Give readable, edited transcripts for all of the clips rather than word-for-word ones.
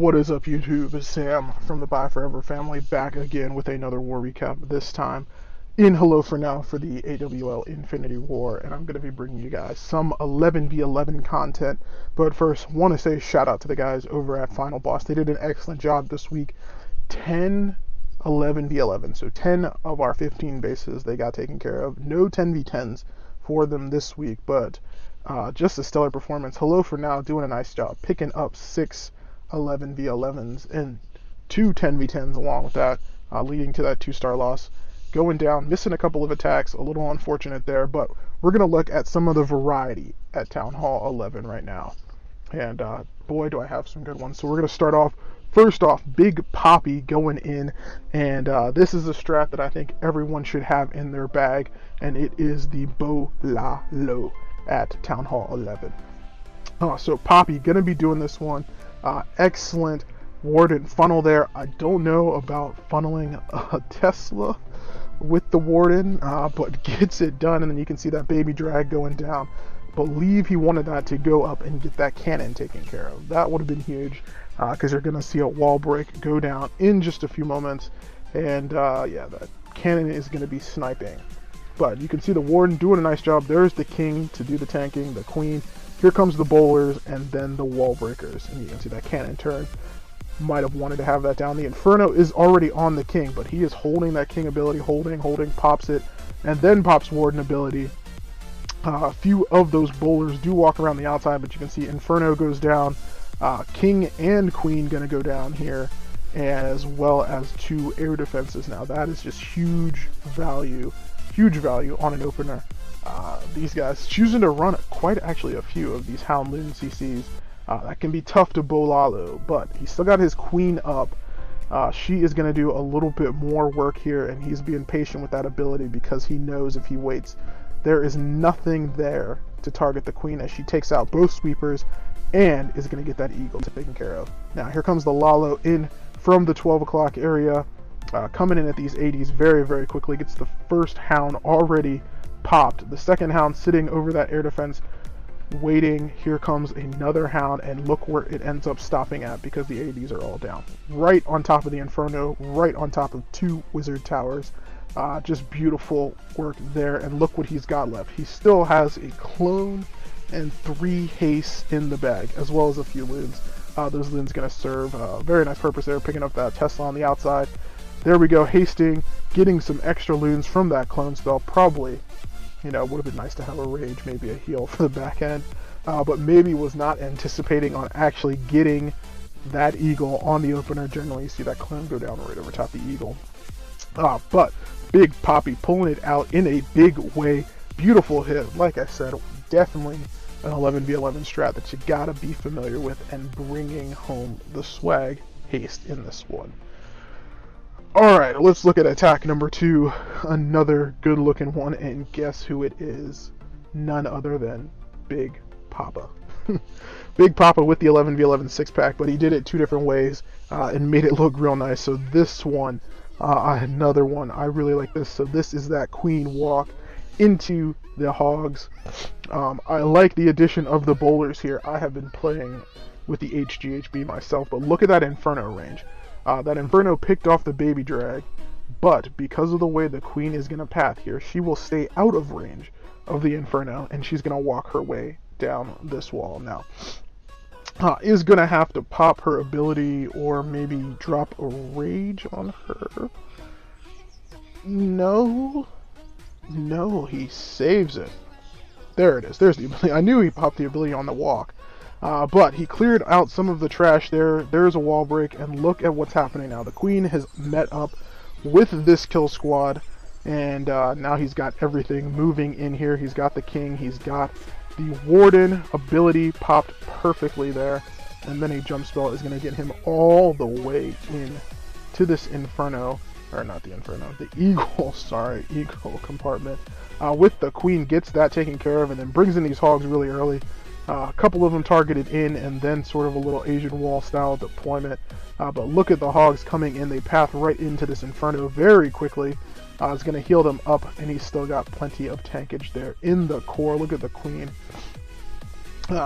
What is up, YouTube? It's Sam from the Byeforever family, back again with another war recap, this time in Hello for Now for the AWL Infinity War, and I'm going to be bringing you guys some 11v11 content. But first, want to say shout out to the guys over at Final Boss. They did an excellent job this week. 10 11v11, so 10 of our 15 bases they got taken care of. No 10v10s for them this week, but just a stellar performance. Hello for Now doing a nice job, picking up 6 11v11s and 2 10v10s along with that, leading to that 2-star loss. Going down, missing a couple of attacks, a little unfortunate there, but we're going to look at some of the variety at Town Hall 11 right now. And boy, do I have some good ones. So we're going to start off, first off, Big Poppy going in, and this is a strat that I think everyone should have in their bag, and it is the Bolalo at Town Hall 11. So Poppy, going to be doing this one. Excellent Warden funnel there. I don't know about funneling a Tesla with the Warden, but gets it done, and then you can see that baby drag going down. Believe he wanted that to go up and get that cannon taken care of. That would have been huge, because you're going to see a wall break go down in just a few moments, and yeah, that cannon is going to be sniping. But you can see the Warden doing a nice job. There's the King to do the tanking, the Queen. Here comes the bowlers, and then the wall breakers, and you can see that cannon turn. Might have wanted to have that down. The Inferno is already on the King, but he is holding that King ability, holding, pops it, and then pops Warden ability. A few of those bowlers do walk around the outside, but you can see Inferno goes down. King and Queen gonna go down here, as well as 2 air defenses. Now that is just huge value on an opener. These guys choosing to run quite actually a few of these Houndloon CCs. That can be tough to Bolalo, but he's still got his Queen up. She is going to do a little bit more work here, and he's being patient with that ability because he knows if he waits, there is nothing there to target the Queen as she takes out both sweepers and is going to get that Eagle taken care of. Now here comes the Lalo in from the 12 o'clock area, coming in at these 80s very, very quickly. Gets the first Hound already popped. The second Hound sitting over that air defense, waiting. Here comes another Hound, and look where it ends up stopping at because the 80s are all down. Right on top of the Inferno, right on top of 2 Wizard Towers. Just beautiful work there, and look what he's got left. He still has a Clone and 3 Haste in the bag, as well as a few Loons. Those Loons going to serve a very nice purpose there, picking up that Tesla on the outside. There we go, hasting, getting some extra Loons from that Clone spell. Probably, you know, would have been nice to have a Rage, maybe a heal for the back end, but maybe was not anticipating on actually getting that Eagle on the opener. Generally, you see that Clone go down right over top the Eagle. But Big Poppy pulling it out in a big way. Beautiful hit. Like I said, definitely an 11v11 strat that you gotta be familiar with, and bringing home the swag haste in this one. Alright, let's look at attack number 2. Another good looking one, and guess who it is? None other than Big Papa. Big Papa with the 11v11 6-pack, but he did it 2 different ways and made it look real nice. So this one, another one, I really like this. So this is that Queen walk into the Hogs. I like the addition of the bowlers here. I have been playing with the HGHB myself, but look at that Inferno range. That Inferno picked off the baby drag, but because of the way the Queen is going to path here, she will stay out of range of the Inferno, and she's going to walk her way down this wall. Now, is going to have to pop her ability or maybe drop a Rage on her. No, he saves it. There it is. There's the ability. I knew he popped the ability on the walk. But he cleared out some of the trash there. There's a wall break, and look at what's happening now. The Queen has met up with this kill squad, and now he's got everything moving in here. He's got the King, he's got the Warden ability popped perfectly there, and then a jump spell is going to get him all the way in to this Inferno, or not the Inferno, the Eagle, sorry, Eagle compartment. With the Queen, gets that taken care of, and then brings in these Hogs really early. A couple of them targeted in, and then sort of a little Asian wall style deployment. But look at the Hogs coming in. They path right into this Inferno very quickly. It's going to heal them up, and he's still got plenty of tankage there in the core. Look at the Queen.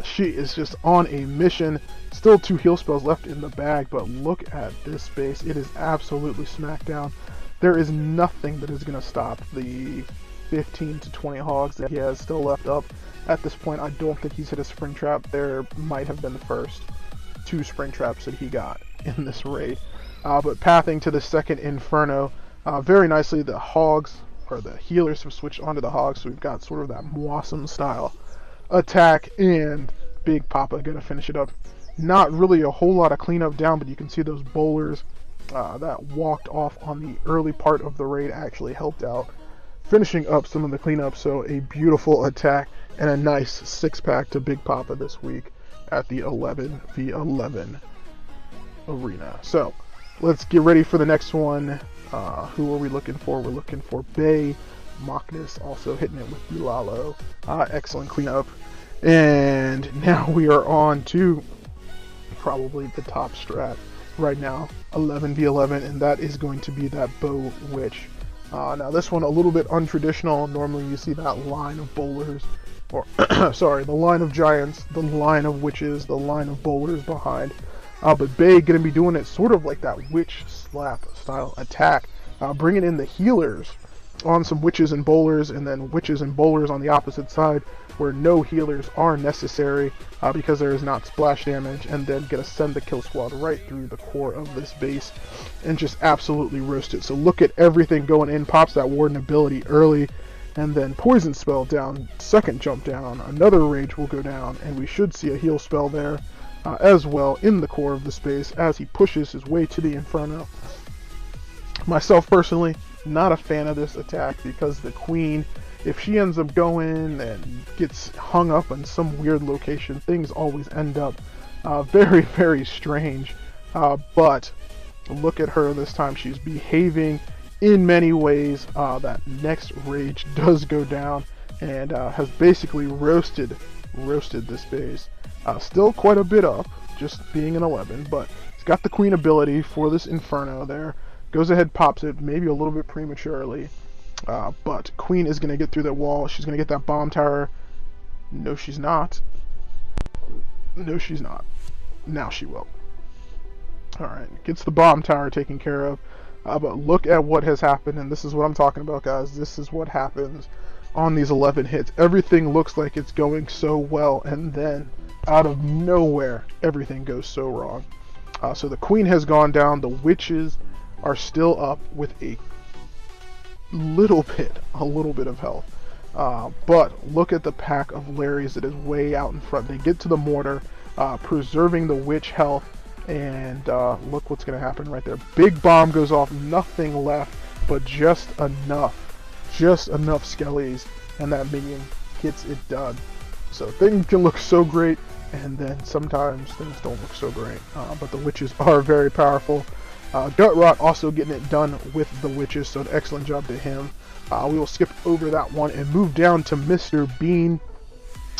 She is just on a mission. Still 2 heal spells left in the bag, but look at this base. It is absolutely smacked down. There is nothing that is going to stop the 15 to 20 hogs that he has still left up. At this point, I don't think he's hit a spring trap. There might have been the first 2 spring traps that he got in this raid. But pathing to the second Inferno, very nicely the hogs, or the healers, have switched onto the hogs, so we've got sort of that Mwasam style attack, and Big Papa gonna finish it up. Not really a whole lot of cleanup down, but you can see those bowlers that walked off on the early part of the raid actually helped out, finishing up some of the cleanup. So a beautiful attack and a nice 6-pack to Big Papa this week at the 11v11 arena. So let's get ready for the next one. Who are we looking for? We're looking for Bay. Morghulis also hitting it with Bilalo. Excellent cleanup. And now we are on to probably the top strat right now, 11v11, and that is going to be that Bow Witch. Now this one a little bit untraditional. Normally you see that line of bowlers, or sorry, the line of giants, the line of witches, the line of bowlers behind. But Bay gonna be doing it sort of like that witch slap style attack, bringing in the healers on some witches and bowlers, and then witches and bowlers on the opposite side where no healers are necessary because there is not splash damage, and then gonna send the kill squad right through the core of this base and just absolutely roast it. So look at everything going in. Pops that warden ability early, and then poison spell down, second jump down, another rage will go down, and we should see a heal spell there as well in the core of the space as he pushes his way to the Inferno. Myself personally, not a fan of this attack because the queen, if she ends up going and gets hung up in some weird location, things always end up very, very strange. But look at her this time. She's behaving in many ways. That next rage does go down and has basically roasted this base. Still quite a bit up, just being an 11, but it's got the queen ability for this Inferno there. Goes ahead, pops it, maybe a little bit prematurely. But Queen is going to get through that wall. She's going to get that bomb tower. No, she's not. No, she's not. Now she will. Alright, gets the bomb tower taken care of. But look at what has happened, and this is what I'm talking about, guys. This is what happens on these 11 hits. Everything looks like it's going so well, and then out of nowhere, everything goes so wrong. So the Queen has gone down. The witches are still up with a little bit of health. But look at the pack of Larrys that is way out in front. They get to the mortar, preserving the witch health, and look what's going to happen right there. Big bomb goes off, nothing left, but just enough skellies, and that minion gets it done. So things can look so great, and then sometimes things don't look so great. But the witches are very powerful. Gut Rot also getting it done with the witches, so an excellent job to him. We will skip over that one and move down to Mr. Bean.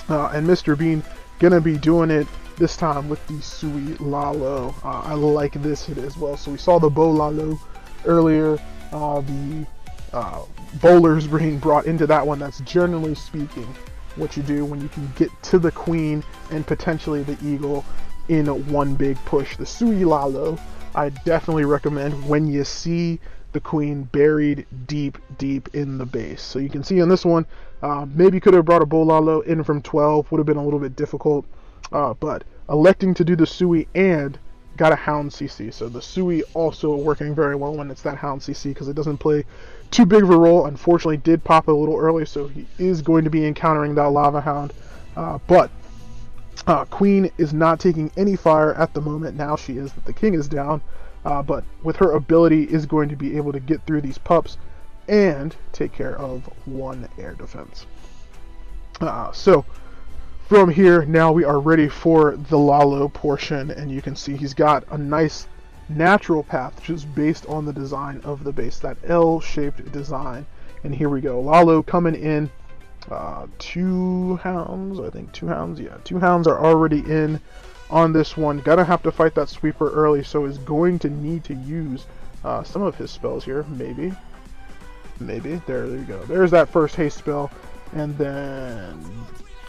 And Mr. Bean gonna be doing it this time with the Sui Lalo. I like this hit as well. So we saw the Bo Lalo earlier. The bowlers being brought into that one. That's generally speaking what you do when you can get to the queen and potentially the eagle in one big push. The Sui Lalo, I definitely recommend when you see the queen buried deep in the base. So you can see on this one, maybe could have brought a Bolalo in from 12, would have been a little bit difficult, but electing to do the Sui and got a Hound CC. So the Sui also working very well when it's that Hound CC because it doesn't play too big of a role. Unfortunately, did pop a little early, so he is going to be encountering that Lava Hound, but Queen is not taking any fire at the moment. Now she is that the king is down, but with her ability is going to be able to get through these pups and take care of one air defense. So from here, now we are ready for the Lalo portion, and you can see he's got a nice natural path just based on the design of the base, that L-shaped design. And here we go, Lalo coming in. 2 hounds, I think 2 hounds, yeah, 2 hounds are already in on this one. Gonna have to fight that sweeper early, so is going to need to use some of his spells here, maybe, there you go, there's that first haste spell, and then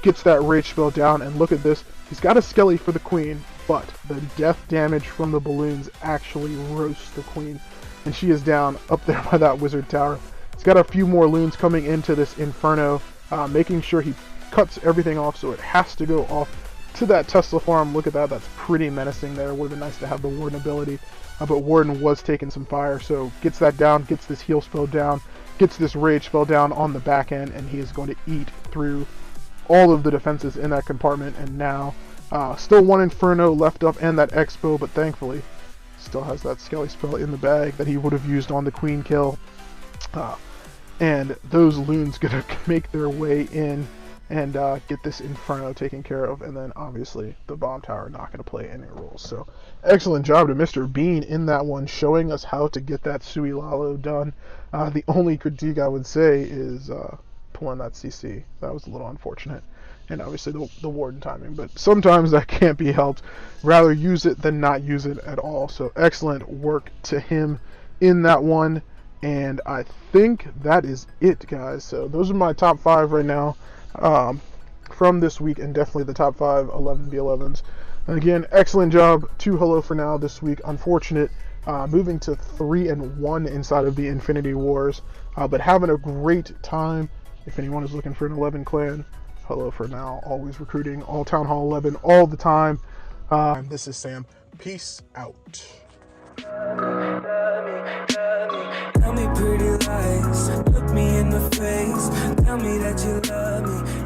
gets that rage spell down, and look at this. He's got a Skelly for the queen, but the death damage from the balloons actually roasts the queen, and she is down up there by that wizard tower. He's got a few more loons coming into this Inferno, making sure he cuts everything off, so it has to go off to that Tesla farm. Look at that, that's pretty menacing there. Would have been nice to have the Warden ability, but Warden was taking some fire, so gets that down, gets this heal spell down, gets this rage spell down on the back end, and he is going to eat through all of the defenses in that compartment. And now still one Inferno left up and that Expo, but thankfully still has that Skelly spell in the bag that he would have used on the queen kill. And those loons gonna make their way in and get this Inferno taken care of, and then obviously the bomb tower not going to play any roles. So excellent job to Mr. Bean in that one, showing us how to get that Sui Lalo done. The only critique I would say is pulling that CC. That was a little unfortunate, and obviously the Warden timing, but sometimes that can't be helped. Rather use it than not use it at all. So excellent work to him in that one, and I think that is it, guys. So those are my top 5 right now from this week, and definitely the top 5 11v11s. And again, excellent job to Hello for Now this week. Unfortunate moving to 3-1 inside of the Infinity Wars, but having a great time. If anyone is looking for an 11 clan, Hello for Now, always recruiting, all Town Hall 11 all the time. This is Sam. Peace out. Tell me pretty lies, look me in the face, tell me that you love me.